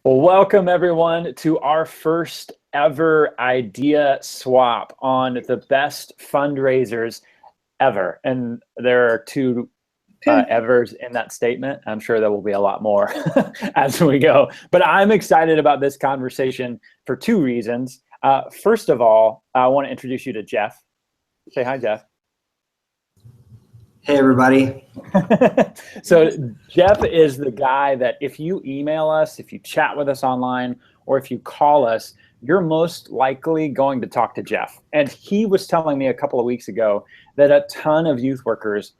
Well, welcome everyone to our first ever idea swap on the best fundraisers ever. And there are two evers in that statement. I'm sure there will be a lot more as we go. But I'm excited about this conversation for two reasons. First of all, I want to introduce you to Jeff. Say hi, Jeff. Hey, everybody. So Jeff is the guy that if you email us, if you chat with us online, or if you call us, you're most likely going to talk to Jeff. And he was telling me a couple of weeks ago that a ton of youth workers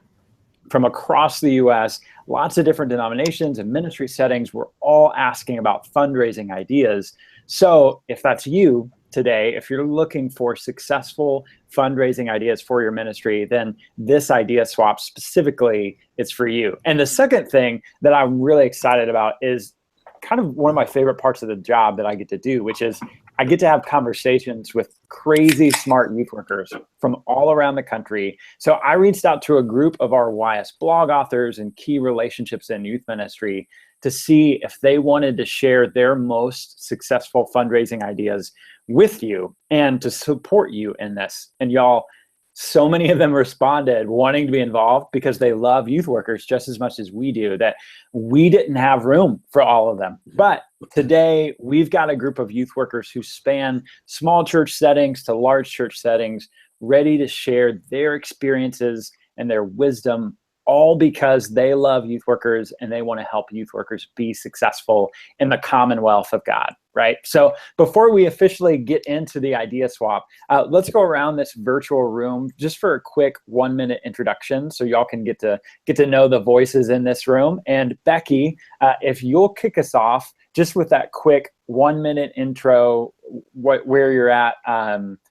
from across the US, lots of different denominations and ministry settings, were all asking about fundraising ideas. So if that's you today, if you're looking for successful fundraising ideas for your ministry, then this idea swap specifically is for you. And the second thing that I'm really excited about is kind of one of my favorite parts of the job that I get to do, which is I get to have conversations with crazy smart youth workers from all around the country. So I reached out to a group of our YS blog authors and key relationships in youth ministry to see if they wanted to share their most successful fundraising ideas with you and to support you in this. And y'all, so many of them responded wanting to be involved because they love youth workers just as much as we do, that we didn't have room for all of them. But today we've got a group of youth workers who span small church settings to large church settings, ready to share their experiences and their wisdom, all because they love youth workers and they want to help youth workers be successful in the commonwealth of God, right? So before we officially get into the idea swap, let's go around this virtual room just for a quick 1-minute introduction so y'all can get to know the voices in this room. And Becky, if you'll kick us off just with that quick 1-minute intro, where you're at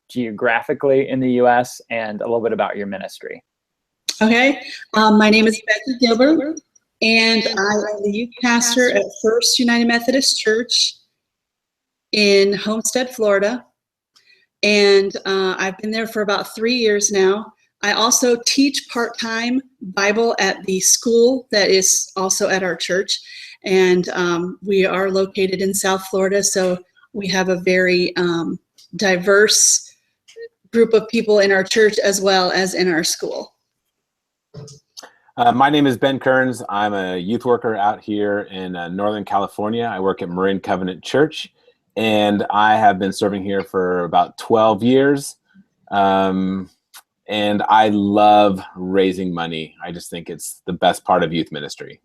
geographically in the US and a little bit about your ministry. Okay, my name is Becky Gilbert, and I am the youth pastor at First United Methodist Church in Homestead, Florida. And I've been there for about 3 years now. I also teach part-time Bible at the school that is also at our church. And we are located in South Florida, so we have a very diverse group of people in our church as well as in our school. My name is Ben Kearns. I'm a youth worker out here in Northern California. I work at Marin Covenant Church, and I have been serving here for about 12 years. And I love raising money. I just think it's the best part of youth ministry.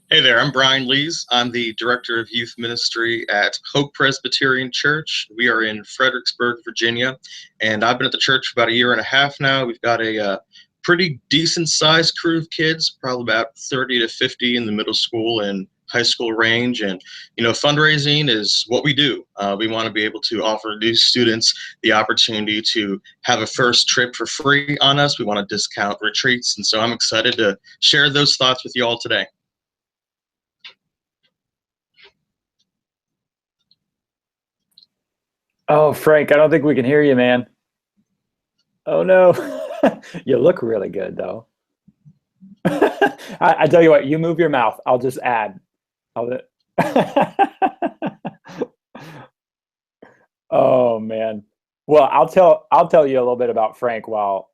Hey there, I'm Brian Lees. I'm the Director of Youth Ministry at Hope Presbyterian Church. We are in Fredericksburg, Virginia, and I've been at the church for about 1.5 years now. We've got a pretty decent-sized crew of kids, probably about 30 to 50 in the middle school and high school range. And, you know, fundraising is what we do. We want to be able to offer new students the opportunity to have a first trip for free on us. We want to discount retreats, and so I'm excited to share those thoughts with you all today. Oh, Frank, I don't think we can hear you, man. Oh, no. You look really good, though. I tell you what, you move your mouth. I'll just add. Oh, man. Well, I'll tell you a little bit about Frank while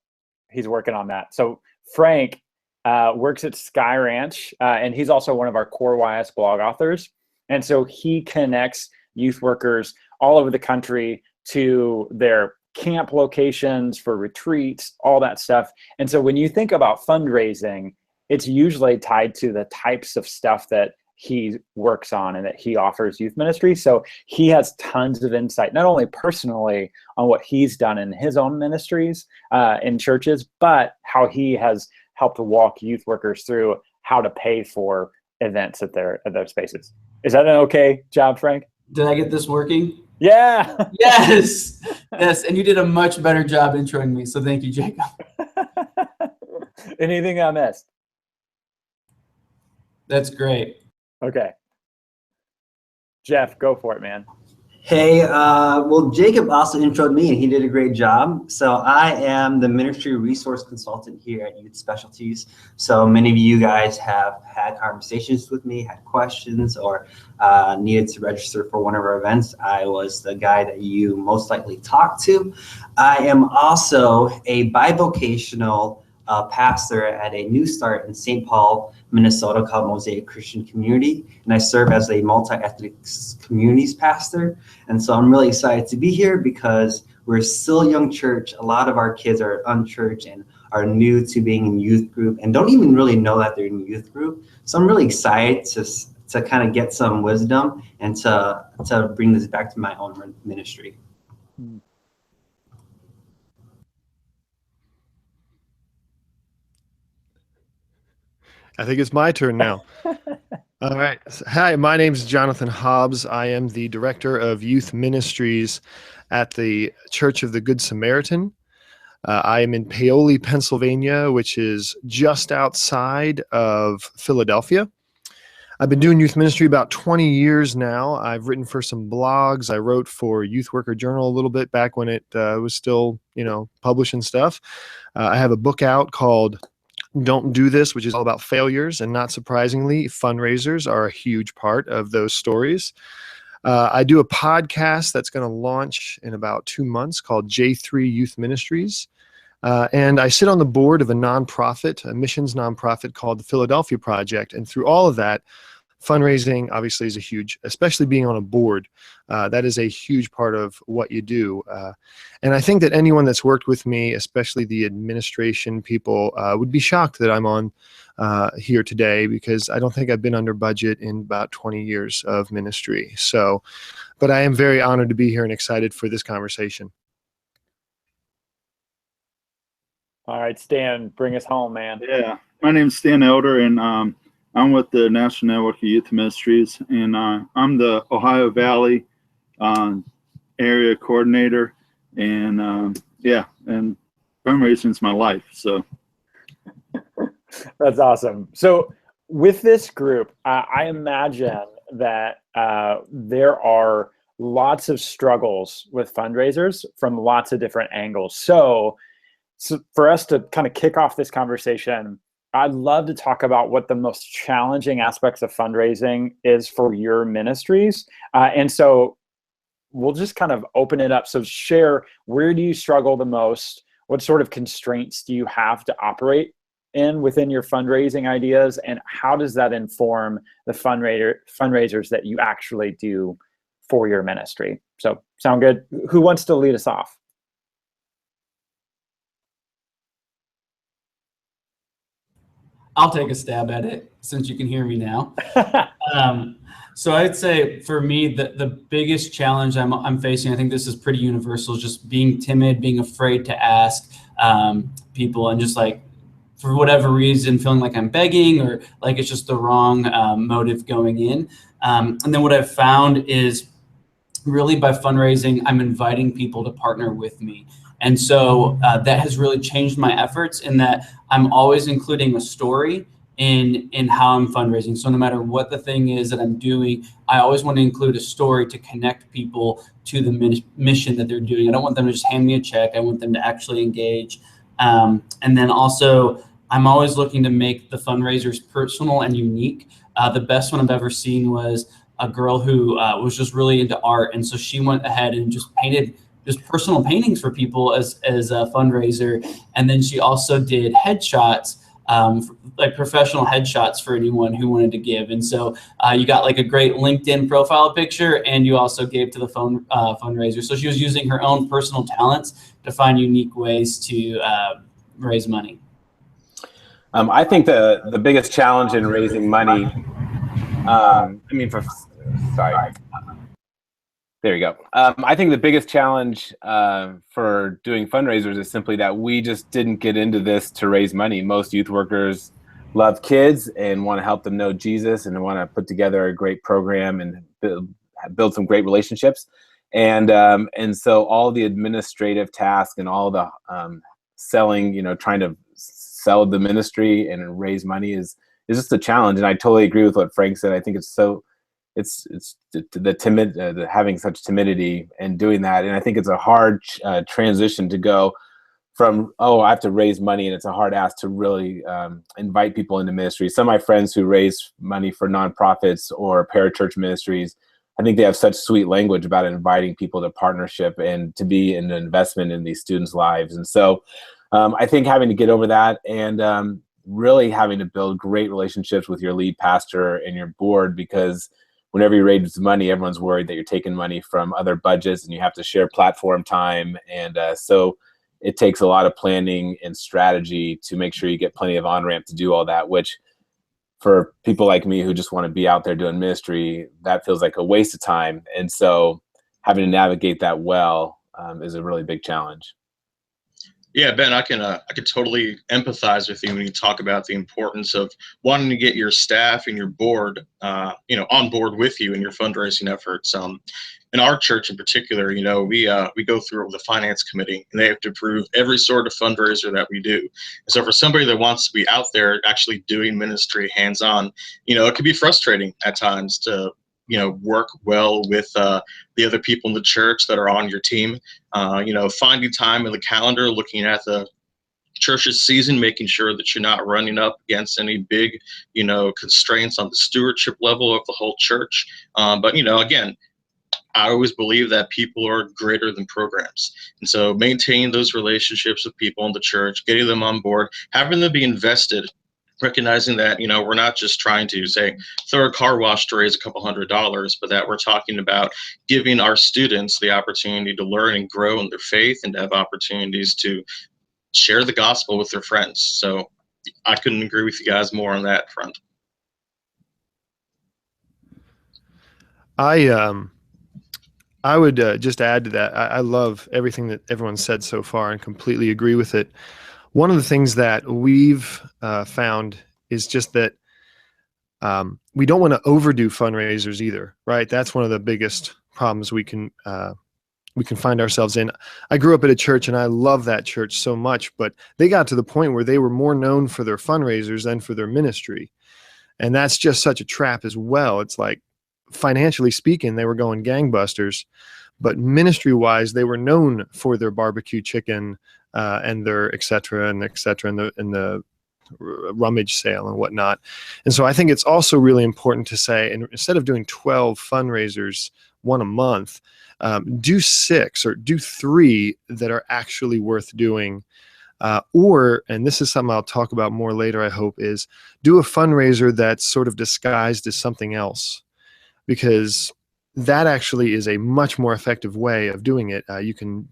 he's working on that. So Frank works at Sky Ranch, and he's also one of our core YS blog authors. And so he connects youth workers all over the country to their camp locations for retreats, all that stuff. And so when you think about fundraising, it's usually tied to the types of stuff that he works on and that he offers youth ministry. So he has tons of insight, not only personally on what he's done in his own ministries in churches, but how he has helped walk youth workers through how to pay for events at their spaces. Is that an okay job, Frank? Did I get this working? Yeah. Yes. Yes. And you did a much better job introing me. So thank you, Jacob. Anything I missed? That's great. Okay. Jeff, go for it, man. Hey, well, Jacob also introed me and he did a great job. So I am the ministry resource consultant here at Youth Specialties. So many of you guys have had conversations with me, had questions, or needed to register for one of our events. I was the guy that you most likely talked to. I am also a bivocational pastor at a new start in St. Paul, Minnesota called Mosaic Christian Community. And I serve as a multi-ethnic communities pastor. And so I'm really excited to be here because we're still a young church. A lot of our kids are unchurched and are new to being in youth group and don't even really know that they're in youth group. So I'm really excited to kind of get some wisdom and to bring this back to my own ministry. I think it's my turn now. All right. Hi, my name is Jonathan Hobbs. I am the Director of Youth Ministries at the Church of the Good Samaritan. I am in Paoli, Pennsylvania, which is just outside of Philadelphia. I've been doing youth ministry about 20 years now. I've written for some blogs. I wrote for Youth Worker Journal a little bit back when it was still, publishing stuff. I have a book out called Don't Do This, which is all about failures. And not surprisingly, fundraisers are a huge part of those stories. I do a podcast that's going to launch in about 2 months called J3 Youth Ministries. And I sit on the board of a nonprofit, a missions nonprofit called the Philadelphia Project. And through all of that, fundraising obviously is a huge, especially being on a board, that is a huge part of what you do. And I think that anyone that's worked with me, especially the administration people, would be shocked that I'm on here today because I don't think I've been under budget in about 20 years of ministry. So, but I am very honored to be here and excited for this conversation. All right, Stan, bring us home, man. Yeah, my name's Stan Elder, and I'm with the National Network of Youth Ministries, and I'm the Ohio Valley area coordinator, and and fundraising's my life. So that's awesome. So with this group, I imagine that there are lots of struggles with fundraisers from lots of different angles. So for us to kind of kick off this conversation, I'd love to talk about what the most challenging aspects of fundraising is for your ministries. And so we'll just kind of open it up. So share, where do you struggle the most? What sort of constraints do you have to operate in within your fundraising ideas? And how does that inform the fundraisers that you actually do for your ministry? So sound good? Who wants to lead us off? I'll take a stab at it since you can hear me now. So I'd say for me, the biggest challenge I'm facing, I think this is pretty universal, is just being timid, being afraid to ask people, and just like, for whatever reason, feeling like I'm begging or like it's just the wrong motive going in. And then what I've found is really by fundraising, I'm inviting people to partner with me. And so that has really changed my efforts in that I'm always including a story in how I'm fundraising. So no matter what the thing is that I'm doing, I always want to include a story to connect people to the mission that they're doing. I don't want them to just hand me a check. I want them to actually engage. And then also, I'm always looking to make the fundraisers personal and unique. The best one I've ever seen was a girl who was just really into art. And so she went ahead and just painted just personal paintings for people as a fundraiser. And then she also did headshots, like professional headshots for anyone who wanted to give. And so you got like a great LinkedIn profile picture, and you also gave to the fundraiser. So she was using her own personal talents to find unique ways to raise money. I think the biggest challenge in raising money, there you go. I think the biggest challenge for doing fundraisers is simply that we just didn't get into this to raise money. Most youth workers love kids and want to help them know Jesus and want to put together a great program and build some great relationships. And so all the administrative tasks and all the selling, trying to sell the ministry and raise money is just a challenge. And I totally agree with what Frank said. I think it's the timid, having such timidity and doing that. And I think it's a hard transition to go from, oh, I have to raise money and it's a hard ask, to really invite people into ministry. Some of my friends who raise money for nonprofits or parachurch ministries, I think they have such sweet language about inviting people to partnership and to be an investment in these students' lives. And so I think having to get over that, and really having to build great relationships with your lead pastor and your board, because whenever you raise money, everyone's worried that you're taking money from other budgets and you have to share platform time. And so it takes a lot of planning and strategy to make sure you get plenty of on-ramp to do all that, which for people like me who just want to be out there doing ministry, that feels like a waste of time. And so having to navigate that well is a really big challenge. Yeah, Ben, I can totally empathize with you when you talk about the importance of wanting to get your staff and your board, on board with you in your fundraising efforts. In our church in particular, we go through the finance committee, and they have to approve every sort of fundraiser that we do. And so for somebody that wants to be out there actually doing ministry hands-on, it can be frustrating at times to work well with the other people in the church that are on your team. Finding time in the calendar, looking at the church's season, making sure that you're not running up against any big, constraints on the stewardship level of the whole church. But again, I always believe that people are greater than programs. And so maintaining those relationships with people in the church, getting them on board, having them be invested, recognizing that, we're not just trying to say throw a car wash to raise a couple $100s, but that we're talking about giving our students the opportunity to learn and grow in their faith and to have opportunities to share the gospel with their friends. So I couldn't agree with you guys more on that front. I would just add to that. I love everything that everyone said so far and completely agree with it. One of the things that we've found is just that we don't want to overdo fundraisers either, right? That's one of the biggest problems we can find ourselves in. I grew up at a church, and I love that church so much, but they got to the point where they were more known for their fundraisers than for their ministry. And that's just such a trap as well. It's like, financially speaking, they were going gangbusters, but ministry-wise, they were known for their barbecue chicken and their et cetera, and the rummage sale and whatnot. And so I think it's also really important to say, and instead of doing 12 fundraisers, one a month, do 6 or do 3 that are actually worth doing. And this is something I'll talk about more later, I hope, is do a fundraiser that's sort of disguised as something else, because that actually is a much more effective way of doing it. You can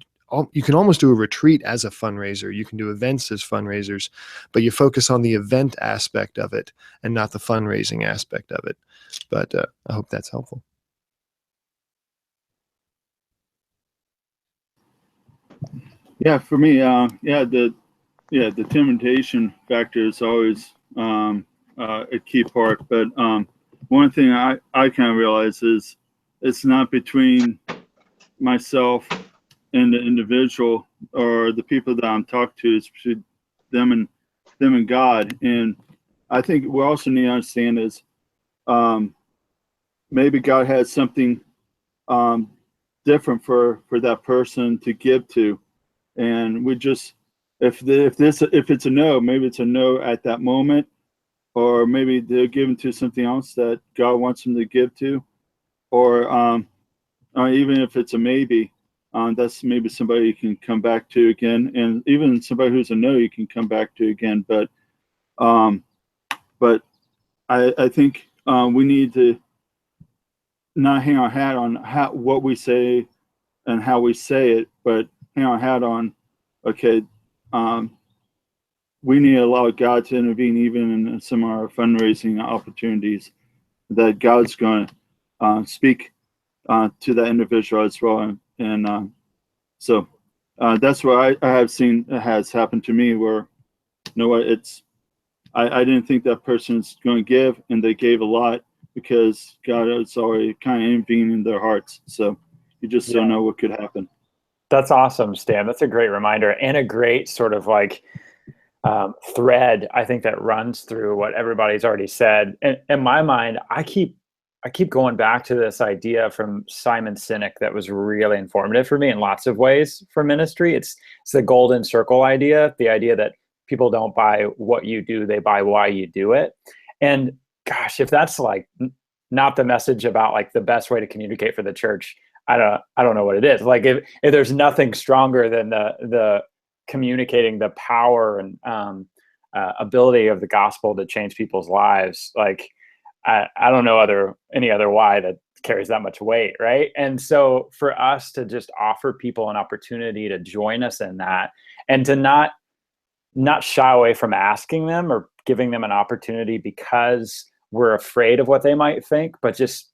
almost do a retreat as a fundraiser. You can do events as fundraisers, but you focus on the event aspect of it and not the fundraising aspect of it. But I hope that's helpful. Yeah, for me, the temptation factor is always a key part. But one thing I kind of realize is it's not between myself and the individual or the people that I'm talking to. It's between them and God. And I think we also need to understand is maybe God has something different for that person to give to. And we just, if it's a no, maybe it's a no at that moment, or maybe they're given to something else that God wants them to give to, or even if it's a maybe, that's maybe somebody you can come back to again, and even somebody who's a no, you can come back to again. But I think we need to not hang our hat on what we say and how we say it, but hang our hat on, okay, we need to allow God to intervene even in some of our fundraising opportunities, that God's going to speak to that individual as well. And so that's what I have seen has happened to me, where, you know what, I didn't think that person's going to give, and they gave a lot because God has already kind of intervened in their hearts. So you just don't know what could happen. That's awesome, Stan. That's a great reminder, and a great sort of like thread, I think, that runs through what everybody's already said. In my mind, I keep I keep going back to this idea from Simon Sinek that was really informative for me in lots of ways for ministry. It's the golden circle idea, the idea that people don't buy what you do, they buy why you do it. And gosh, if that's like not the message about like the best way to communicate for the church, I don't know what it is. Like if there's nothing stronger than the communicating the power and ability of the gospel to change people's lives, like I don't know any other why that carries that much weight, right? And so for us to just offer people an opportunity to join us in that, and to not shy away from asking them or giving them an opportunity because we're afraid of what they might think, but just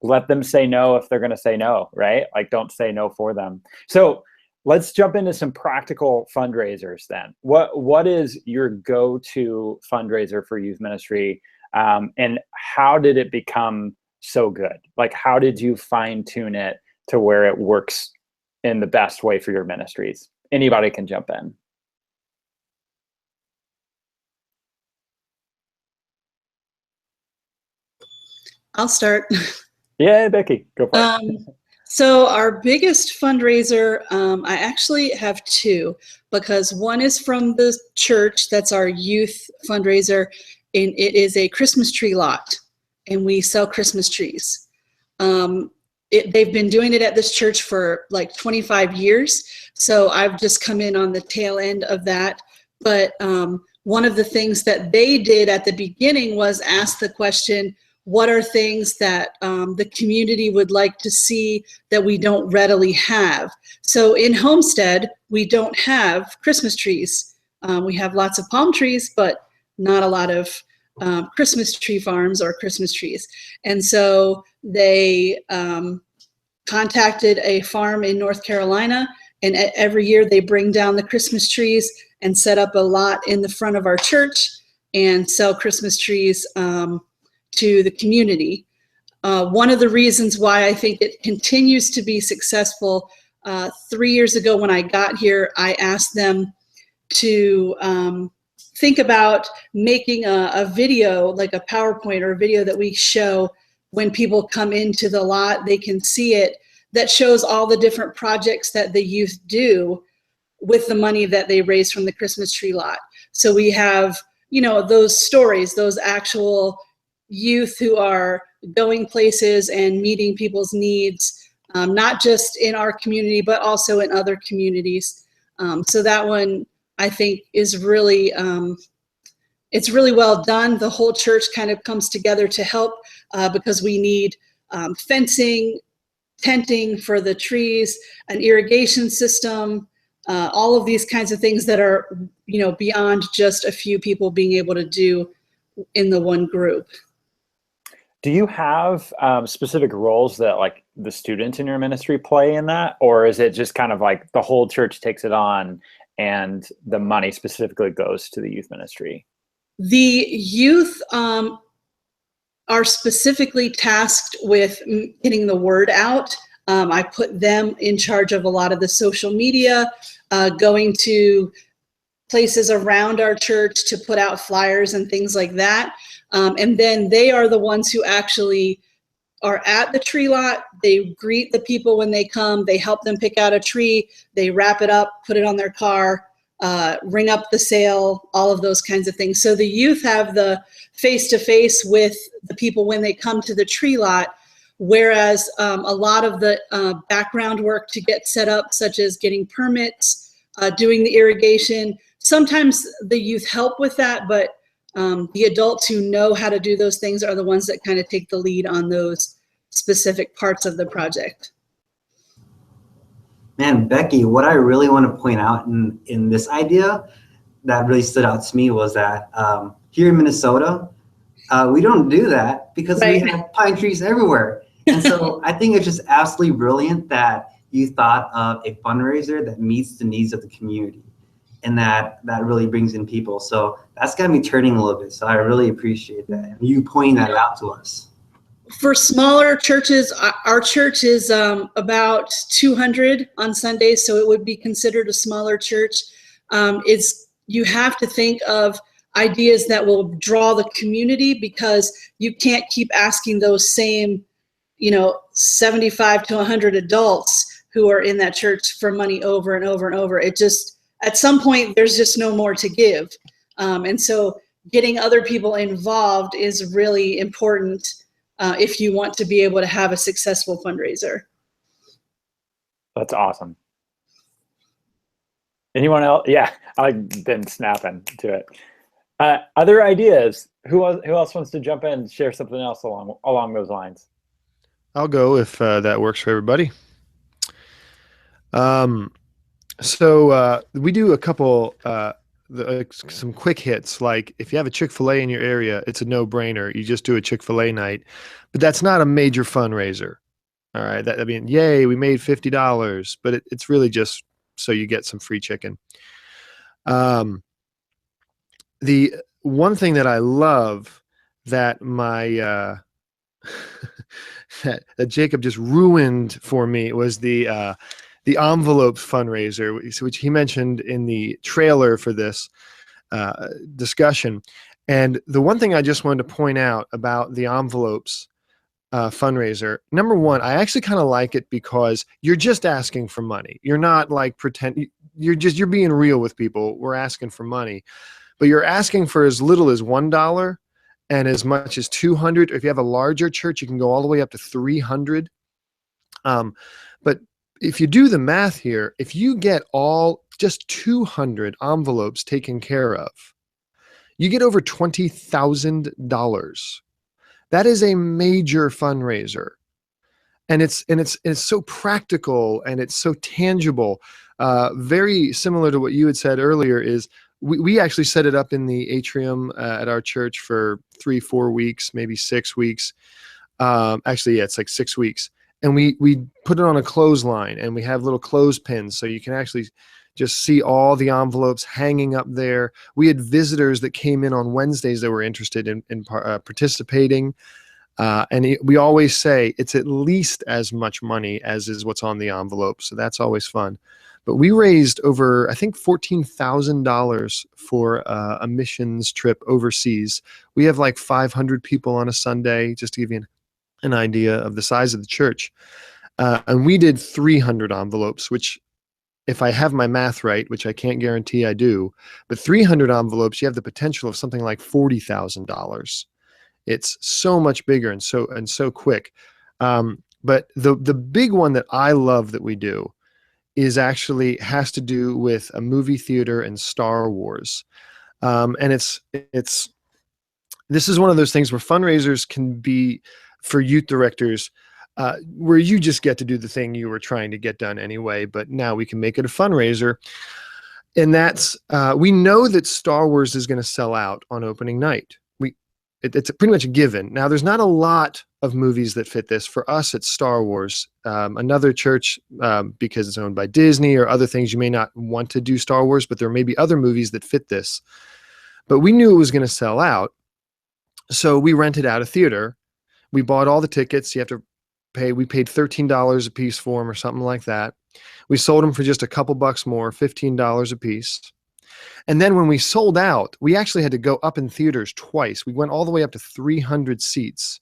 let them say no if they're going to say no, right? Like don't say no for them. So let's jump into some practical fundraisers then. What is your go-to fundraiser for youth ministry? And how did it become so good? Like, how did you fine tune it to where it works in the best way for your ministries? Anybody can jump in. I'll start. Yeah, Becky, go for it. So our biggest fundraiser, I actually have two, because one is from the church. That's our youth fundraiser, and it is a Christmas tree lot, and we sell Christmas trees. They've been doing it at this church for like 25 years, so I've just come in on the tail end of that. But one of the things that they did at the beginning was ask the question, what are things that the community would like to see that we don't readily have? So in Homestead, we don't have Christmas trees. We have lots of palm trees, but not a lot of Christmas tree farms or Christmas trees. And so they contacted a farm in North Carolina, and every year they bring down the Christmas trees and set up a lot in the front of our church and sell Christmas trees to the community. One of the reasons why I think it continues to be successful, 3 years ago when I got here, I asked them to think about making a video, like a PowerPoint or a video that we show when people come into the lot, they can see it, that shows all the different projects that the youth do with the money that they raise from the Christmas tree lot. So we have, those stories, those actual youth who are going places and meeting people's needs, not just in our community, but also in other communities. So that one, I think, is really, it's really well done. The whole church kind of comes together to help because we need fencing, tenting for the trees, an irrigation system, all of these kinds of things that are, beyond just a few people being able to do in the one group. Do you have specific roles that like the students in your ministry play in that? Or is it just kind of like the whole church takes it on and the money specifically goes to the youth ministry? The youth are specifically tasked with getting the word out. I put them in charge of a lot of the social media, going to places around our church to put out flyers and things like that. And then they are the ones who actually are at the tree lot. They greet the people when they come. They help them pick out a tree. They wrap it up, put it on their car, ring up the sale, all of those kinds of things. So the youth have the face-to-face with the people when they come to the tree lot, whereas a lot of the background work to get set up, such as getting permits, doing the irrigation, sometimes the youth help with that, but the adults who know how to do those things are the ones that kind of take the lead on those specific parts of the project. Man, Becky, what I really want to point out in this idea that really stood out to me was that here in Minnesota, we don't do that because we have pine trees everywhere. And so I think it's just absolutely brilliant that you thought of a fundraiser that meets the needs of the community, and that really brings in people. So that's got me turning a little bit. So I really appreciate that. And you pointing that out to us. For smaller churches, our church is about 200 on Sundays, so it would be considered a smaller church. You have to think of, ideas that will draw the community, because you can't keep asking those same, 75 to 100 adults who are in that church for money over and over and over. It just, at some point, there's just no more to give. And so getting other people involved is really important if you want to be able to have a successful fundraiser. That's awesome. Anyone else? Yeah, I've been snapping to it. Other ideas? Who else wants to jump in and share something else along those lines? I'll go if that works for everybody. So we do a couple, some quick hits. Like if you have a Chick-fil-A in your area, it's a no-brainer. You just do a Chick-fil-A night, but that's not a major fundraiser. All right. I mean, yay, we made $50, but it's really just so you get some free chicken. The one thing that I love that my that Jacob just ruined for me was the envelopes fundraiser, which he mentioned in the trailer for this discussion. And the one thing I just wanted to point out about the envelopes fundraiser, number one, I actually kind of like it because you're just asking for money. You're not like you're being real with people. We're asking for money, but you're asking for as little as $1 and as much as 200. If you have a larger church, you can go all the way up to 300. But if you do the math here, if you get just 200 envelopes taken care of, you get over $20,000. That is a major fundraiser. And it's so practical and it's so tangible. Very similar to what you had said earlier is we actually set it up in the atrium at our church for 3-4 weeks, maybe 6 weeks. Actually, yeah, it's like 6 weeks. And we put it on a clothesline, and we have little clothespins so you can actually just see all the envelopes hanging up there. We had visitors that came in on Wednesdays that were interested in participating. We always say it's at least as much money as is what's on the envelope. So that's always fun. But we raised over, I think, $14,000 for a missions trip overseas. We have like 500 people on a Sunday, just to give you an idea of the size of the church. And we did 300 envelopes, which, if I have my math right, which I can't guarantee I do, but 300 envelopes, you have the potential of something like $40,000. It's so much bigger and so quick. But the big one that I love that we do has to do with a movie theater and Star Wars. And this is one of those things where fundraisers can be, for youth directors, where you just get to do the thing you were trying to get done anyway, but now we can make it a fundraiser. And that's, we know that Star Wars is going to sell out on opening night. It's pretty much a given. Now, there's not a lot of movies that fit this. For us, it's Star Wars. Another church, because it's owned by Disney or other things, you may not want to do Star Wars, but there may be other movies that fit this. But we knew it was going to sell out. So we rented out a theater. We bought all the tickets. You have to pay. We paid $13 a piece for them or something like that. We sold them for just a couple bucks more, $15 a piece. And then when we sold out, we actually had to go up in theaters twice. We went all the way up to 300 seats.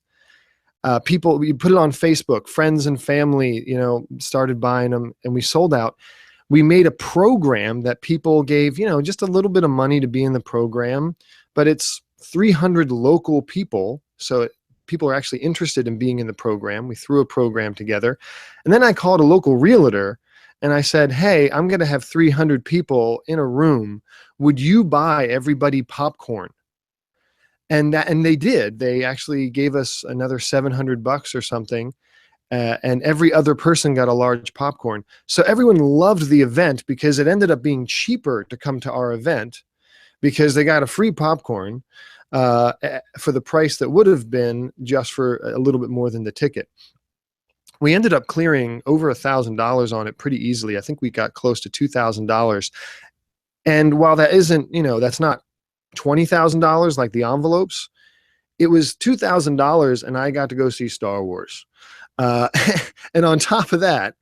People, we put it on Facebook, friends and family, started buying them, and we sold out. We made a program that people gave, just a little bit of money to be in the program, but it's 300 local people. So people are actually interested in being in the program. We threw a program together. And then I called a local realtor and I said, hey, I'm going to have 300 people in a room. Would you buy everybody popcorn? And they did. They actually gave us another $700 or something. And every other person got a large popcorn. So everyone loved the event because it ended up being cheaper to come to our event because they got a free popcorn for the price that would have been just for a little bit more than the ticket. We ended up clearing over $1,000 on it pretty easily. I think we got close to $2,000. And while that isn't, that's not $20,000 like the envelopes, it was $2,000 and I got to go see Star Wars. And on top of that,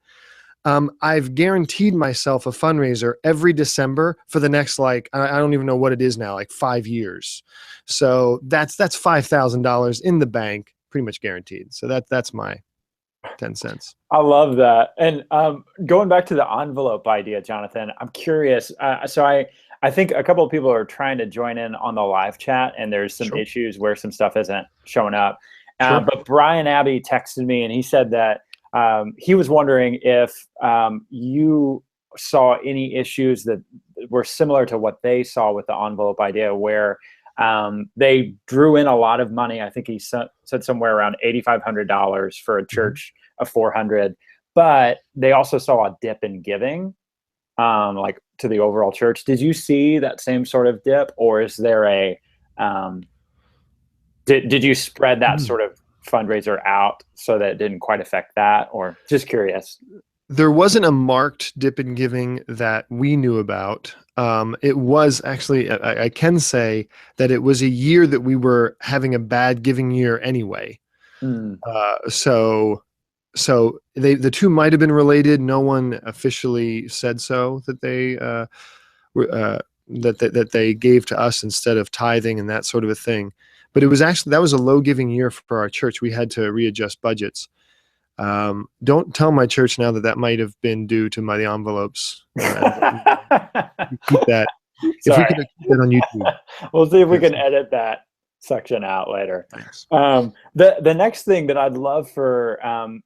I've guaranteed myself a fundraiser every December for the next, like, I don't even know what it is now, like 5 years. So that's $5,000 in the bank, pretty much guaranteed. So that's my 10 cents. I love that. And going back to the envelope idea, Jonathan, I'm curious. So I think a couple of people are trying to join in on the live chat, and there's some issues where some stuff isn't showing up. But Brian Abbey texted me, and he said that he was wondering if you saw any issues that were similar to what they saw with the envelope idea, where they drew in a lot of money. I think he said somewhere around $8,500 for a church of 400, but they also saw a dip in giving, like to the overall church. Did you see that same sort of dip, or is there a did you spread that sort of fundraiser out so that it didn't quite affect that? Or just curious. There wasn't a marked dip in giving that we knew about. It was actually, I can say that it was a year that we were having a bad giving year anyway. So the two might have been related. No one officially said so, that they that they gave to us instead of tithing and that sort of a thing. But it was actually, that was a low giving year for our church. We had to readjust budgets. Don't tell my church now that might have been due to the envelopes. Keep that. If we can keep that on YouTube. We'll see if we can edit that section out later. Thanks. The next thing that I'd love for,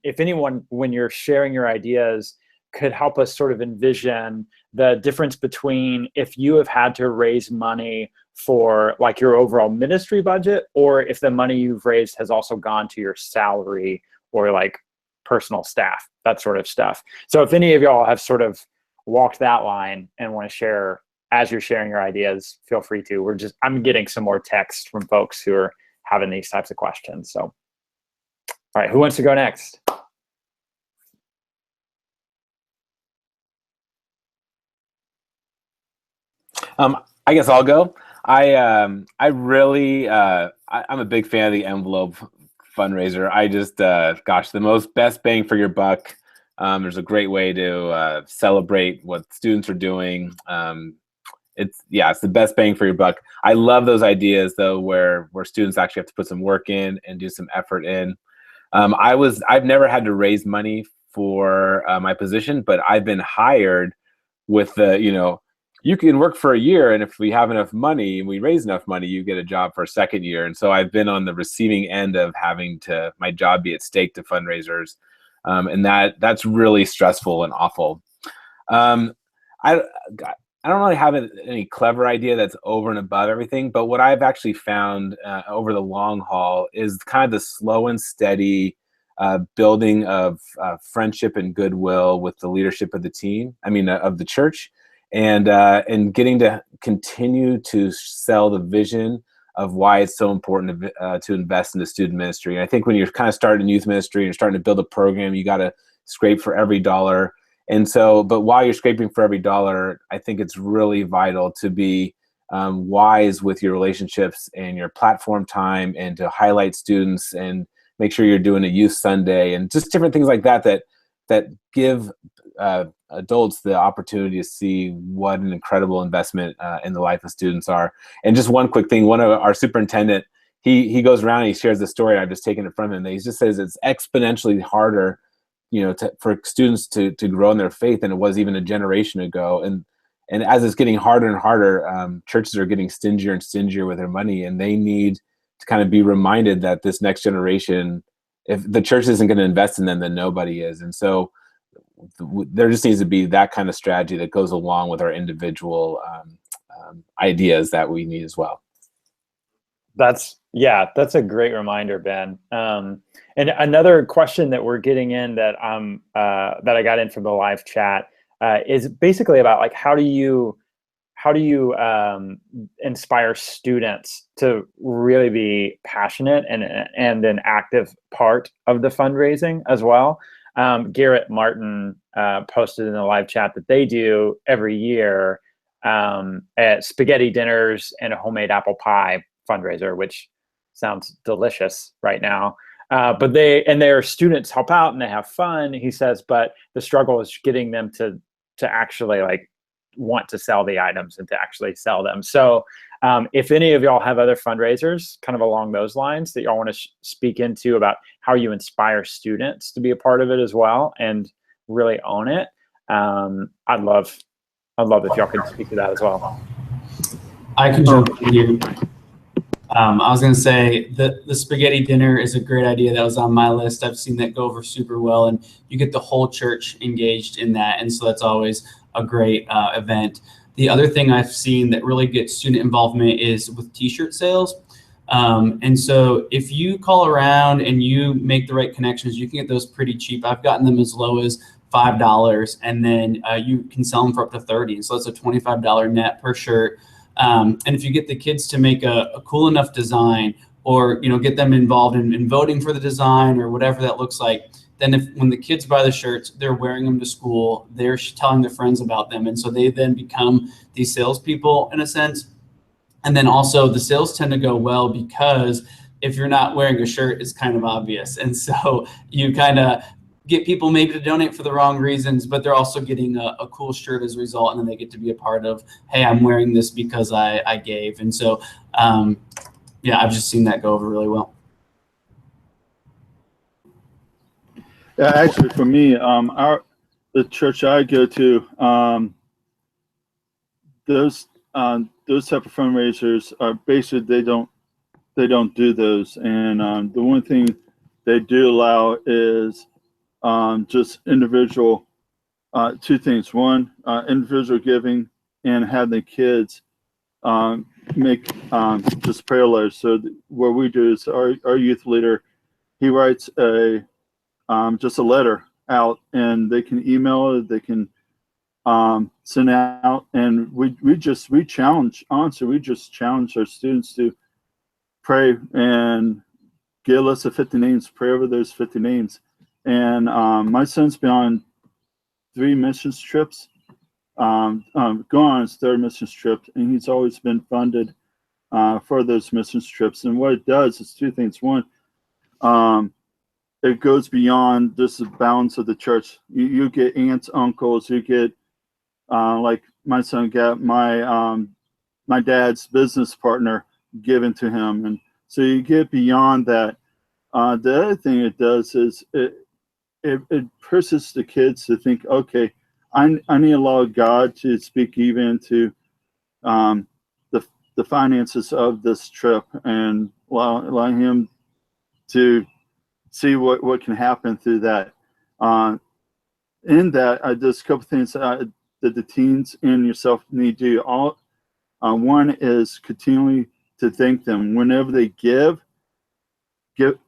if anyone, when you're sharing your ideas, could help us sort of envision the difference between if you have had to raise money for like your overall ministry budget, or if the money you've raised has also gone to your salary or like personal staff, that sort of stuff. So if any of y'all have sort of walked that line and want to share as you're sharing your ideas, feel free to. I'm getting some more text from folks who are having these types of questions. So, all right, who wants to go next? I guess I'll go. I'm a big fan of the envelope fundraiser. I just, the best bang for your buck. There's a great way to celebrate what students are doing. It's the best bang for your buck. I love those ideas though, where students actually have to put some work in and do some effort in. I've never had to raise money for my position, but I've been hired with you can work for a year, and if we have enough money and we raise enough money, you get a job for a second year. And so I've been on the receiving end of having my job be at stake to fundraisers. And that's really stressful and awful. I don't really have any clever idea that's over and above everything, but what I've actually found over the long haul is kind of the slow and steady building of friendship and goodwill with the leadership of the team, of the church, and getting to continue to sell the vision of why it's so important to invest in the student ministry. And I think when you're kind of starting youth ministry and you're starting to build a program, you got to scrape for every dollar. And so, but while you're scraping for every dollar, I think it's really vital to be wise with your relationships and your platform time, and to highlight students and make sure you're doing a youth Sunday and just different things like that give adults the opportunity to see what an incredible investment in the life of students are. And just one quick thing, one of our superintendent, he goes around and he shares the story. I've just taken it from him. He just says it's exponentially harder, for students to grow in their faith than it was even a generation ago. And as it's getting harder and harder, churches are getting stingier and stingier with their money, and they need to kind of be reminded that this next generation, if the church isn't going to invest in them, then nobody is. And so there just needs to be that kind of strategy that goes along with our individual ideas that we need as well. That's a great reminder, Ben. And another question that we're getting in that I got in from the live chat is basically about like how do you inspire students to really be passionate and an active part of the fundraising as well. Garrett Martin posted in the live chat that they do every year at spaghetti dinners and a homemade apple pie fundraiser, which sounds delicious right now. But their students help out and they have fun, he says, but the struggle is getting them to actually like want to sell the items and to actually sell them. So if any of y'all have other fundraisers kind of along those lines that y'all want to speak into about how you inspire students to be a part of it as well and really own it, I'd love if y'all could speak to that as well. I can jump in here. I was going to say the spaghetti dinner is a great idea. That was on my list. I've seen that go over super well, and you get the whole church engaged in that. And so that's always a great event. The other thing I've seen that really gets student involvement is with t-shirt sales. And so if you call around and you make the right connections, you can get those pretty cheap. I've gotten them as low as $5, and then you can sell them for up to $30. So that's a $25 net per shirt. And if you get the kids to make a cool enough design, or get them involved in voting for the design or whatever that looks like, then when the kids buy the shirts, they're wearing them to school, they're telling their friends about them, and so they then become these salespeople in a sense. And then also the sales tend to go well because if you're not wearing a shirt, it's kind of obvious, and so you kind of get people maybe to donate for the wrong reasons, but they're also getting a cool shirt as a result, and then they get to be a part of, hey, I'm wearing this because I gave. And so, yeah, I've just seen that go over really well. Yeah, actually, for me, the church I go to, those type of fundraisers are basically they don't do those, and the one thing they do allow is just individual, two things. One, individual giving, and have the kids make just prayer letters. So what we do is our youth leader, he writes just a letter out, and they can email it, they can send out, and we just challenge our students to pray and get a list of 50 names, pray over those 50 names. And my son's been on 3 missions trips, going on his 3rd missions trip, and he's always been funded for those missions trips. And what it does is 2 things. One, it goes beyond just the bounds of the church. You get aunts, uncles, you get like my son got my dad's business partner given to him, and so you get beyond that. The other thing it does is it pushes the kids to think, okay, I need to allow God to speak even to the finances of this trip, and allow him to see what can happen through that. In that, there's a couple things that the teens and yourself need to do. One is continually to thank them whenever they give.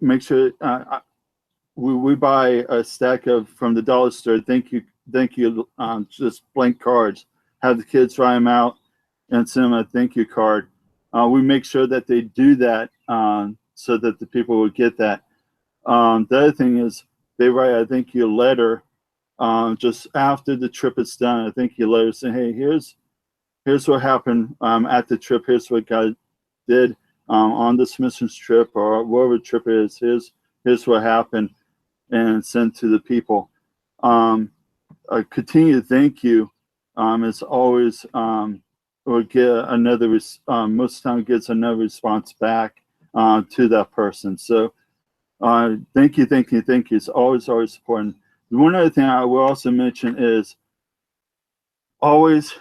Make sure we buy a stack from the dollar store. Thank you, just blank cards. Have the kids write them out and send them a thank you card. We make sure that they do that so that the people will get that. The other thing is they write a thank you letter just after the trip is done. A thank you letter saying, hey, here's what happened at the trip. Here's what God did on this missions trip, or whatever the trip is. Here's what happened, and send to the people. Continue to thank you is always or get another most of the time gets another response back to that person. So thank you is always important. One other thing I will also mention is always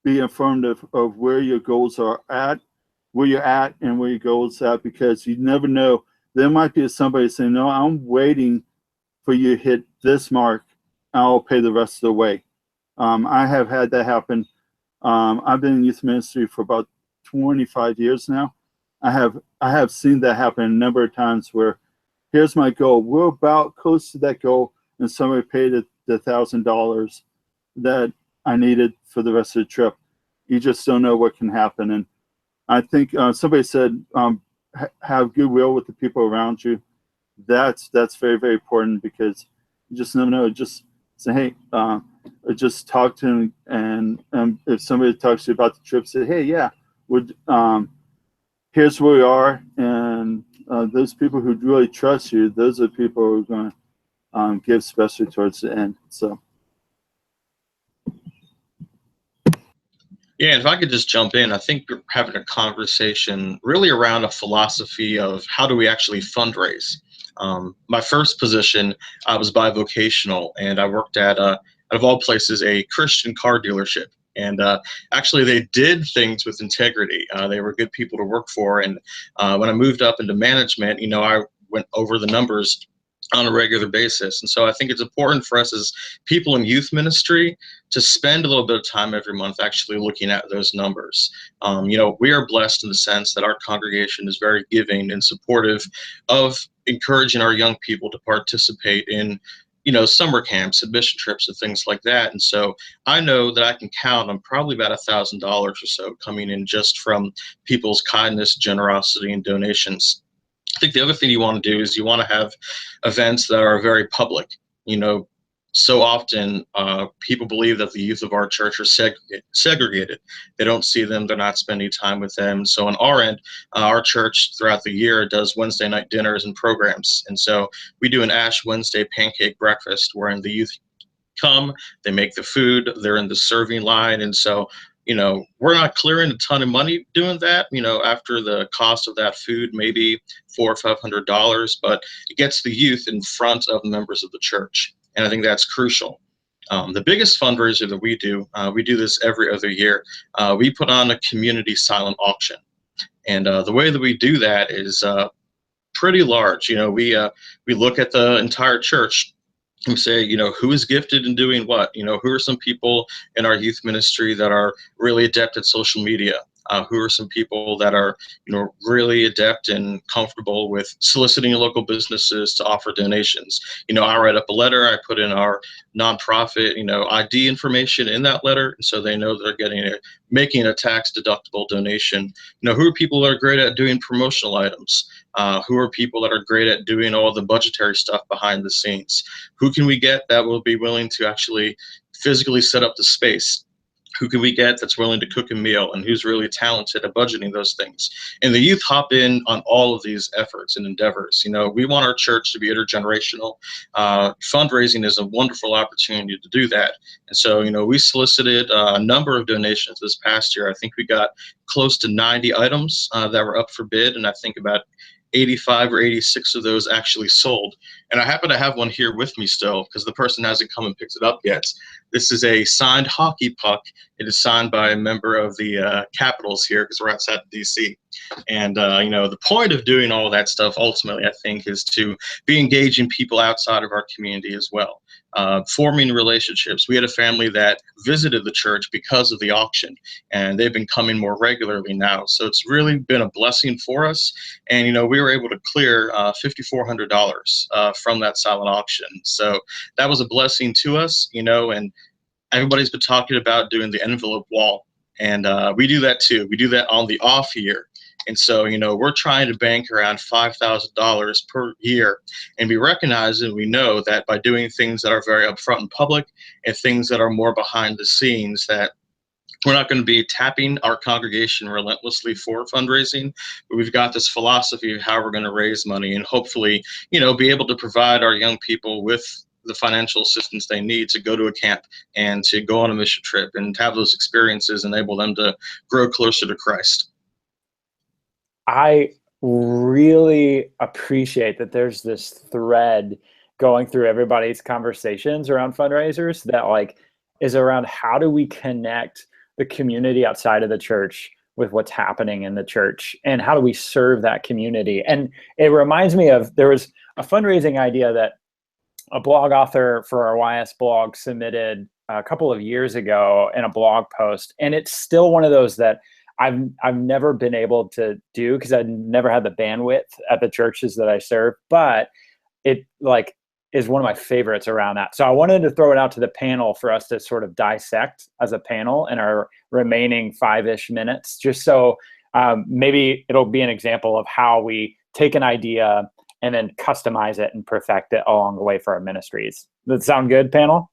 be informative of where your goals are at, where you're at, and where your goals are at, because you never know. There might be somebody saying, no, I'm waiting for you to hit this mark, and I'll pay the rest of the way. I have had that happen. I've been in youth ministry for about 25 years now. I have seen that happen a number of times where here's my goal. We're about close to that goal, and somebody paid the $1,000 that I needed for the rest of the trip. You just don't know what can happen. And I think somebody said, have goodwill with the people around you. That's very, very important, because you just never know. Just say, hey, just talk to them, and if somebody talks to you about the trip, say, hey, yeah, here's where we are, and those people who really trust you, those are the people who are going to give, especially towards the end. So. Yeah, and if I could just jump in, I think we're having a conversation really around a philosophy of how do we actually fundraise. My first position, I was bivocational, and I worked at, out of all places, a Christian car dealership. And actually, they did things with integrity. They were good people to work for. And when I moved up into management, I went over the numbers on a regular basis. And so I think it's important for us as people in youth ministry to spend a little bit of time every month actually looking at those numbers. We are blessed in the sense that our congregation is very giving and supportive of encouraging our young people to participate in summer camps and mission trips and things like that. And so I know that I can count on probably about $1,000 or so coming in just from people's kindness, generosity, and donations. I think the other thing you want to do is you want to have events that are very public. So often people believe that the youth of our church are segregated. They don't see them. They're not spending time with them. So on our end, our church throughout the year does Wednesday night dinners and programs. And so we do an Ash Wednesday pancake breakfast wherein the youth come, they make the food, they're in the serving line. And so we're not clearing a ton of money doing that, after the cost of that food, maybe $400 or $500, but it gets the youth in front of members of the church. And I think that's crucial. The biggest fundraiser that we do this every other year. We put on a community silent auction. And the way that we do that is pretty large. We look at the entire church and say, who is gifted in doing what? Who are some people in our youth ministry that are really adept at social media? Who are some people that are, really adept and comfortable with soliciting local businesses to offer donations? I write up a letter, I put in our nonprofit, ID information in that letter, so they know they're making a tax deductible donation. Who are people that are great at doing promotional items? Who are people that are great at doing all the budgetary stuff behind the scenes? Who can we get that will be willing to actually physically set up the space? Who can we get that's willing to cook a meal, and who's really talented at budgeting those things? And the youth hop in on all of these efforts and endeavors. We want our church to be intergenerational. Fundraising is a wonderful opportunity to do that. And so, we solicited a number of donations this past year. I think we got close to 90 items that were up for bid, and I think about 85 or 86 of those actually sold. And I happen to have one here with me still because the person hasn't come and picked it up yet. This is a signed hockey puck. It is signed by a member of the Capitals here because we're outside of DC. And, the point of doing all of that stuff ultimately, I think, is to be engaging people outside of our community as well. Forming relationships. We had a family that visited the church because of the auction, and they've been coming more regularly now. So it's really been a blessing for us. And, we were able to clear $5,400 from that silent auction. So that was a blessing to us, and everybody's been talking about doing the envelope wall. And we do that too. We do that on the off year. And so, we're trying to bank around $5,000 per year. And we recognize and we know that by doing things that are very upfront and public and things that are more behind the scenes, that we're not going to be tapping our congregation relentlessly for fundraising, but we've got this philosophy of how we're going to raise money and hopefully, be able to provide our young people with the financial assistance they need to go to a camp and to go on a mission trip and have those experiences, enable them to grow closer to Christ. I really appreciate that there's this thread going through everybody's conversations around fundraisers that is around how do we connect the community outside of the church with what's happening in the church, and how do we serve that community? And it reminds me of, there was a fundraising idea that a blog author for our YS blog submitted a couple of years ago in a blog post, and it's still one of those that I've never been able to do because I've never had the bandwidth at the churches that I serve, but it is one of my favorites around that. So I wanted to throw it out to the panel for us to sort of dissect as a panel in our remaining 5-ish minutes, just so maybe it'll be an example of how we take an idea and then customize it and perfect it along the way for our ministries. Does that sound good, panel?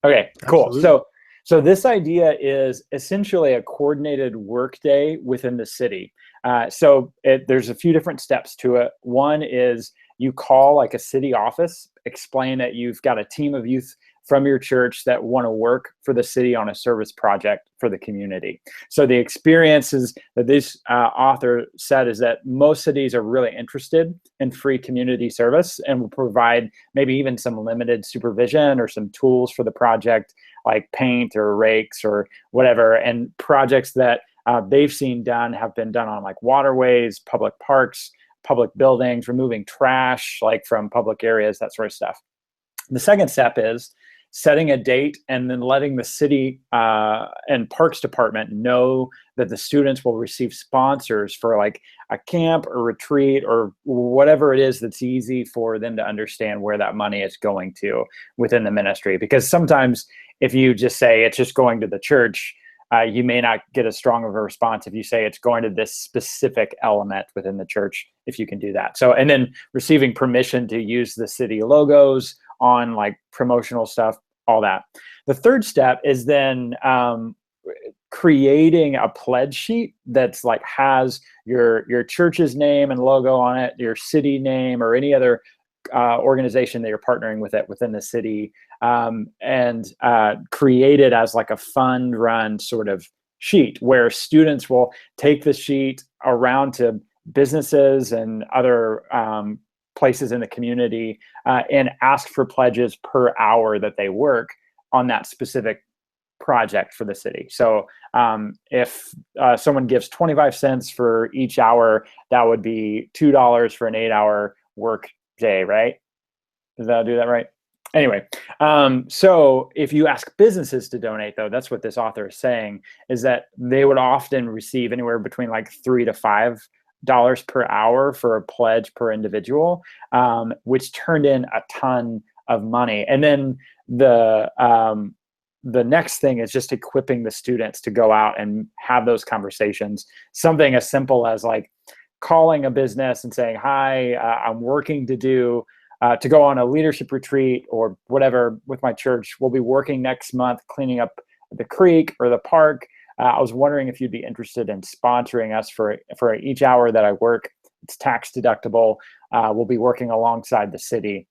Okay, cool. Absolutely. So this idea is essentially a coordinated workday within the city. There's a few different steps to it. One is you call like a city office, explain that you've got a team of youth from your church that want to work for the city on a service project for the community. So the experiences that this author said is that most cities are really interested in free community service and will provide maybe even some limited supervision or some tools for the project, like paint or rakes or whatever. And projects that they've seen done have been done on like waterways, public parks, public buildings, removing trash like from public areas, that sort of stuff. The second step is setting a date and then letting the city and parks department know that the students will receive sponsors for like a camp or retreat or whatever it is that's easy for them to understand where that money is going to within the ministry. Because sometimes if you just say it's just going to the church, you may not get as strong of a response if you say it's going to this specific element within the church, if you can do that. So, and then receiving permission to use the city logos on like promotional stuff, all that. The third step is then creating a pledge sheet that's like has your church's name and logo on it, your city name, or any other organization that you're partnering with it within the city, and create it as like a fund run sort of sheet where students will take the sheet around to businesses and other places in the community and ask for pledges per hour that they work on that specific project for the city. So if someone gives 25 cents for each hour, that would be $2 for an 8-hour work day, right? Does that do that right? Anyway, so if you ask businesses to donate, though, that's what this author is saying, is that they would often receive anywhere between like $3 to $5 per hour for a pledge per individual, which turned in a ton of money. And then the next thing is just equipping the students to go out and have those conversations. Something as simple as like calling a business and saying, hi, I'm working to go on a leadership retreat or whatever with my church. We'll be working next month cleaning up the creek or the park. I was wondering if you'd be interested in sponsoring us for each hour that I work. It's tax deductible. We'll be working alongside the city.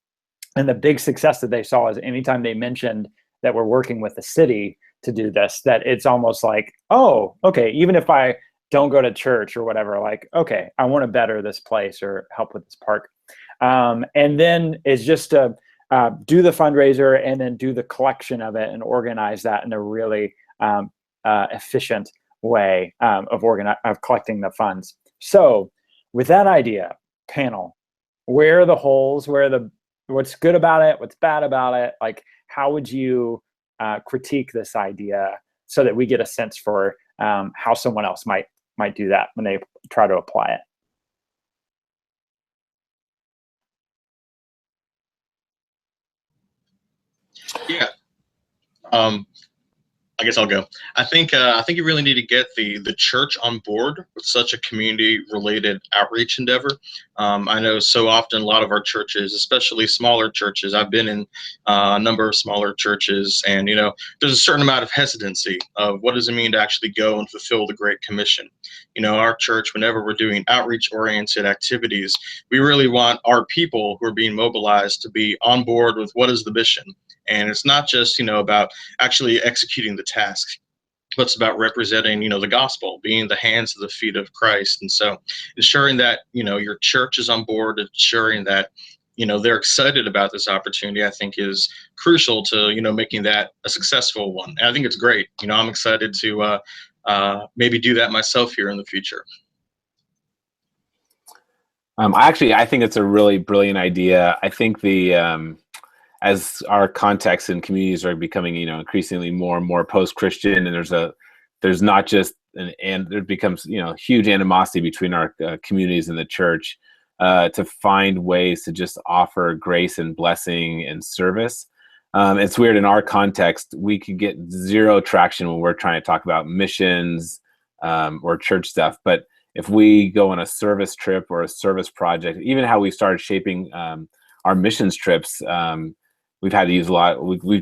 And the big success that they saw is anytime they mentioned that we're working with the city to do this, that it's almost like, oh, okay, even if I don't go to church or whatever, like, okay, I want to better this place or help with this park. And then it's just to do the fundraiser and then do the collection of it and organize that in a really efficient way of collecting the funds. So with that idea, panel, where are the holes? What's good about it? What's bad about it? Like, how would you critique this idea so that we get a sense for how someone else might do that when they try to apply it? Yeah. I guess I'll go. I think you really need to get the church on board with such a community-related outreach endeavor. I know so often a lot of our churches, especially smaller churches, I've been in a number of smaller churches, and there's a certain amount of hesitancy of what does it mean to actually go and fulfill the Great Commission. Our church, whenever we're doing outreach-oriented activities, we really want our people who are being mobilized to be on board with what is the mission. And it's not just, about actually executing the task, but it's about representing, the gospel, being the hands and the feet of Christ. And so ensuring that, your church is on board, ensuring that, they're excited about this opportunity, I think is crucial to, making that a successful one. And I think it's great. I'm excited to maybe do that myself here in the future. I think it's a really brilliant idea. I think as our contexts and communities are becoming, increasingly more and more post-Christian, and there's not just and there becomes, huge animosity between our communities and the church, to find ways to just offer grace and blessing and service. It's weird, in our context, we could get zero traction when we're trying to talk about missions or church stuff. But if we go on a service trip or a service project, even how we started shaping our missions trips, we've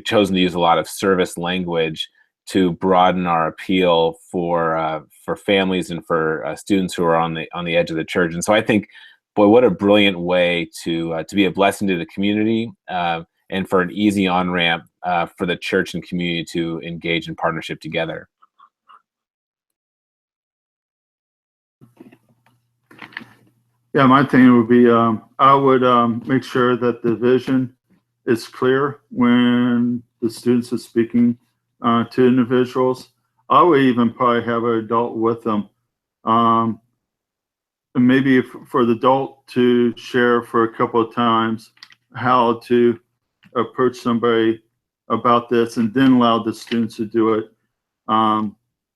chosen to use a lot of service language to broaden our appeal for families and for students who are on the edge of the church. And so I think, boy, what a brilliant way to be a blessing to the community, and for an easy on-ramp for the church and community to engage in partnership together. Yeah, my thing would be, I would make sure that the vision is clear when the students are speaking to individuals. I would even probably have an adult with them. And maybe for the adult to share for a couple of times how to approach somebody about this, and then allow the students to do it.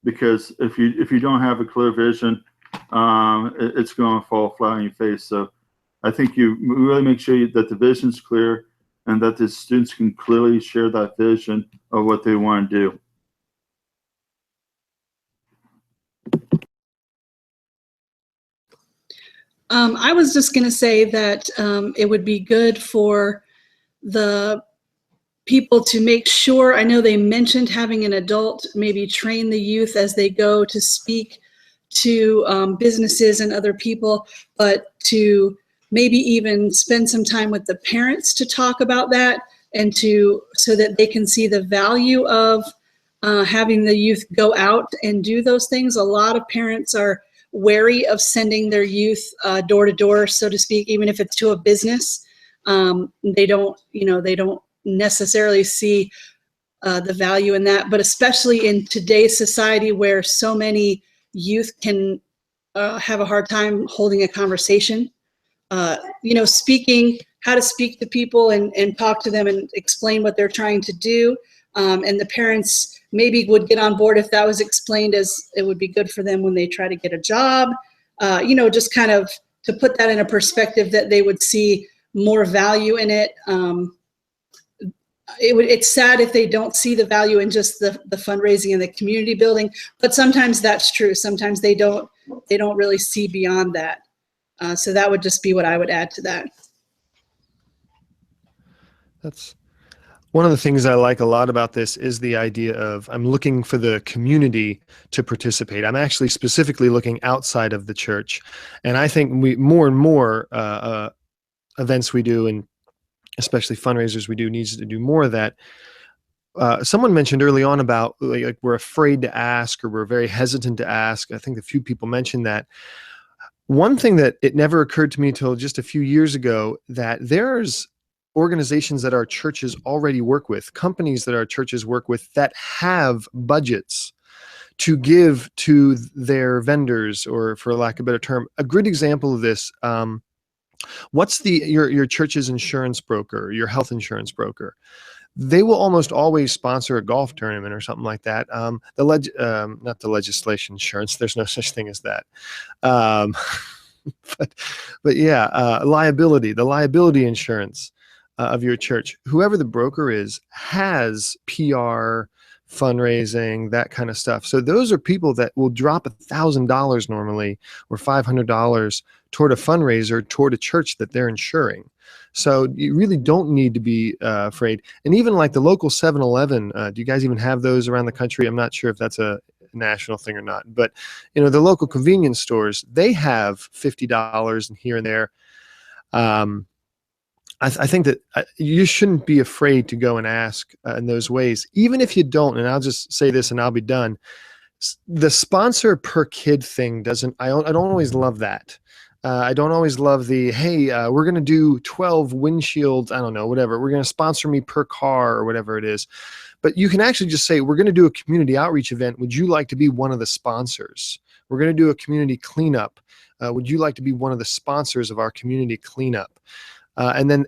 Because if you don't have a clear vision, it's going to fall flat on your face. So I think you really make sure that the vision's clear and that the students can clearly share that vision of what they want to do. I was just going to say that it would be good for the people to make sure, I know they mentioned having an adult maybe train the youth as they go to speak to businesses and other people, but to maybe even spend some time with the parents to talk about that, and so that they can see the value of having the youth go out and do those things. A lot of parents are wary of sending their youth door to door, so to speak, even if it's to a business. They don't necessarily see the value in that, but especially in today's society where so many youth can have a hard time holding a conversation. Speaking, how to speak to people and talk to them and explain what they're trying to do. And the parents maybe would get on board if that was explained, as it would be good for them when they try to get a job. Just kind of to put that in a perspective that they would see more value in it. It's sad if they don't see the value in just the fundraising and the community building, but sometimes that's true. Sometimes they don't really see beyond that. So that would just be what I would add to that. That's one of the things I like a lot about this is the idea of I'm looking for the community to participate. I'm actually specifically looking outside of the church. And I think more and more events we do, and especially fundraisers we do, needs to do more of that. Someone mentioned early on about like we're afraid to ask, or we're very hesitant to ask. I think a few people mentioned that. One thing that it never occurred to me until just a few years ago, that there's organizations that our churches already work with, companies that our churches work with, that have budgets to give to their vendors, or for lack of a better term, a good example of this. What's your church's insurance broker, your health insurance broker? They will almost always sponsor a golf tournament or something like that. Not the legislation insurance. There's no such thing as that. But yeah, liability, the liability insurance of your church. Whoever the broker is has PR, fundraising, that kind of stuff. So those are people that will drop $1,000 normally, or $500 toward a fundraiser, toward a church that they're insuring. So you really don't need to be afraid. And even like the local 7-Eleven, do you guys even have those around the country? I'm not sure if that's a national thing or not, but the local convenience stores, they have $50 and here and there. I think that you shouldn't be afraid to go and ask in those ways, even if you don't. And I'll just say this and I'll be done. The sponsor per kid thing I don't always love that. I don't always love the, hey, we're going to do 12 windshields. I don't know, whatever. We're going to sponsor me per car or whatever it is. But you can actually just say, we're going to do a community outreach event. Would you like to be one of the sponsors? We're going to do a community cleanup. Would you like to be one of the sponsors of our community cleanup? And then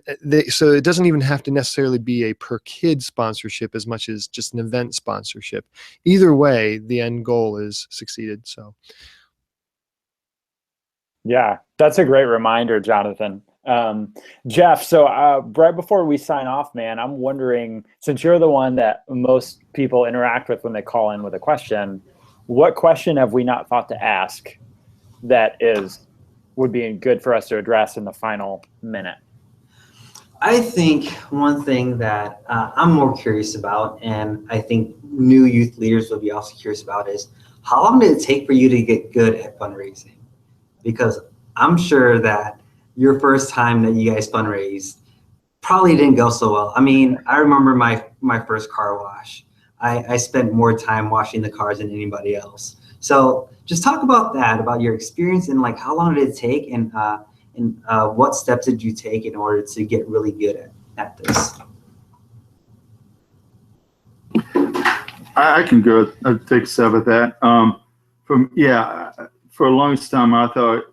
so it doesn't even have to necessarily be a per kid sponsorship as much as just an event sponsorship. Either way, the end goal is succeeded. So. Yeah, that's a great reminder, Jonathan. Jeff, so right before we sign off, man, I'm wondering, since you're the one that most people interact with when they call in with a question, what question have we not thought to ask that would be good for us to address in the final minute? I think one thing that I'm more curious about, and I think new youth leaders will be also curious about, is how long did it take for you to get good at fundraising? Because I'm sure that your first time that you guys fundraised probably didn't go so well. I mean, I remember my first car wash. I spent more time washing the cars than anybody else. So just talk about that, about your experience, and like how long did it take, and what steps did you take in order to get really good at this? I can go take a stab at that. For a longest time, I thought,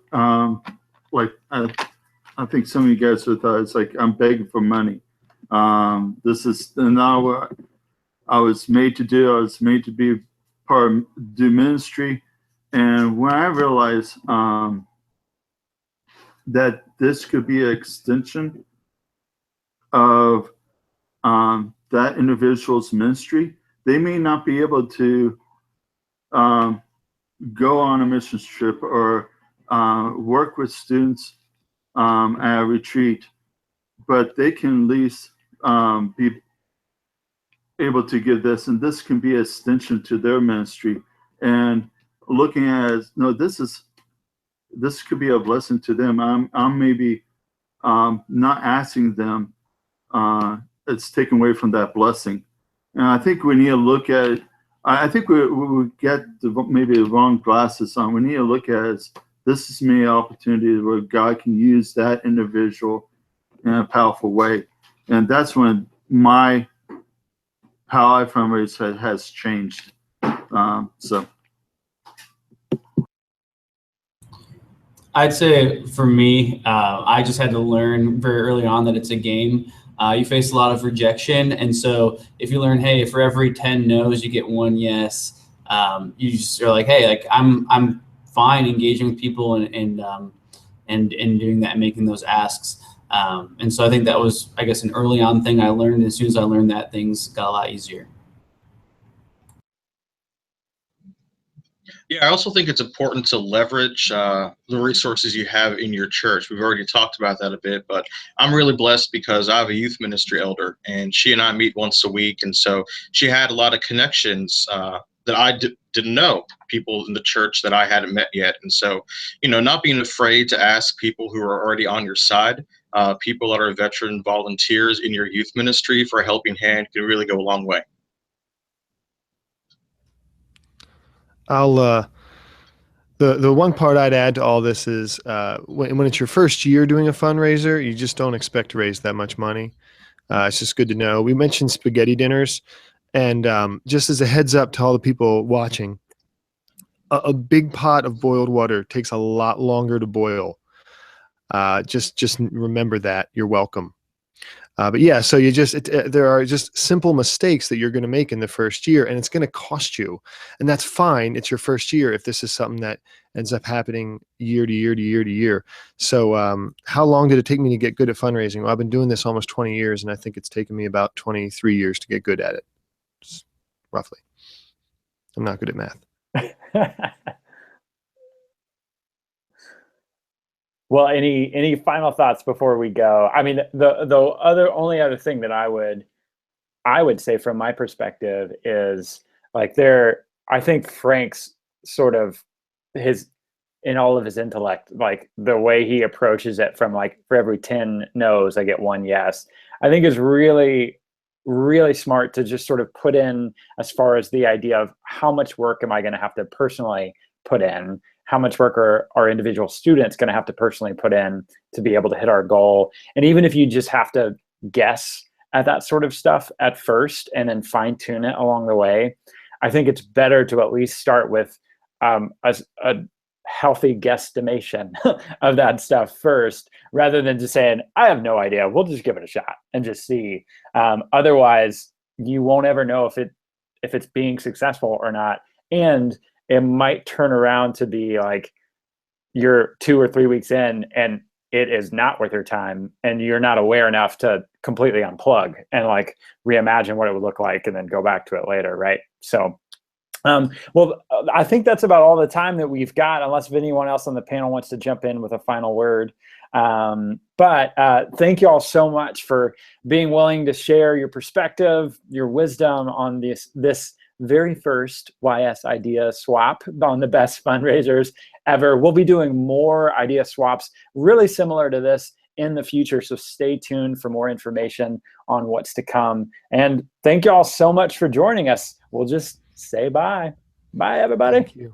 I think some of you guys have thought it's like I'm begging for money. This is now I was made to do. I was made to be do ministry, and when I realized that this could be an extension of that individual's ministry, they may not be able to go on a mission trip or work with students at a retreat, but they can at least be able to give this, and this can be an extension to their ministry. And looking at it as, no, this could be a blessing to them. I'm maybe not asking them. It's taken away from that blessing. And I think we need to look at it. I think we get maybe the wrong glasses on. We need to look at it as this is maybe an opportunity where God can use that individual in a powerful way. And that's when how I fundraise has changed. I'd say for me, I just had to learn very early on that it's a game. You face a lot of rejection, and so if you learn, hey, for every 10 no's, you get 1 yes. You just are like, hey, like I'm fine engaging with people and doing that and making those asks. And so I think that was, I guess, an early on thing I learned. And as soon as I learned that, things got a lot easier. Yeah, I also think it's important to leverage the resources you have in your church. We've already talked about that a bit, but I'm really blessed because I have a youth ministry elder, and she and I meet once a week. And so she had a lot of connections that I didn't know, people in the church that I hadn't met yet. And so, not being afraid to ask people who are already on your side, people that are veteran volunteers in your youth ministry for a helping hand can really go a long way. The one part I'd add to all this is when it's your first year doing a fundraiser, you just don't expect to raise that much money. It's just good to know. We mentioned spaghetti dinners, and just as a heads up to all the people watching, a big pot of boiled water takes a lot longer to boil. Just remember that. You're welcome. But yeah, so there are just simple mistakes that you're going to make in the first year, and it's going to cost you, and that's fine. It's your first year if this is something that ends up happening year to year to year to year. So how long did it take me to get good at fundraising? Well, I've been doing this almost 20 years, and I think it's taken me about 23 years to get good at it, roughly. I'm not good at math. Well, any final thoughts before we go? I mean, the only other thing that I would say from my perspective is like I think Frank's sort of in all of his intellect, like the way he approaches it from like, for every 10 no's, I get 1 yes, I think is really, really smart to just sort of put in as far as the idea of how much work am I going to have to personally put in? How much work are our individual students going to have to personally put in to be able to hit our goal? And even if you just have to guess at that sort of stuff at first and then fine tune it along the way, I think it's better to at least start with a healthy guesstimation of that stuff first, rather than just saying, I have no idea, we'll just give it a shot and just see. Otherwise, you won't ever know if it's being successful or not. And it might turn around to be like you're 2 or 3 weeks in and it is not worth your time, and you're not aware enough to completely unplug and like reimagine what it would look like and then go back to it later, right? So well, I think that's about all the time that we've got, unless if anyone else on the panel wants to jump in with a final word. But thank you all so much for being willing to share your perspective, your wisdom on this very first YS idea swap on the best fundraisers ever. We'll be doing more idea swaps really similar to this in the future, so stay tuned for more information on what's to come. And thank you all so much for joining us. We'll just say bye. Bye, everybody. Thank you.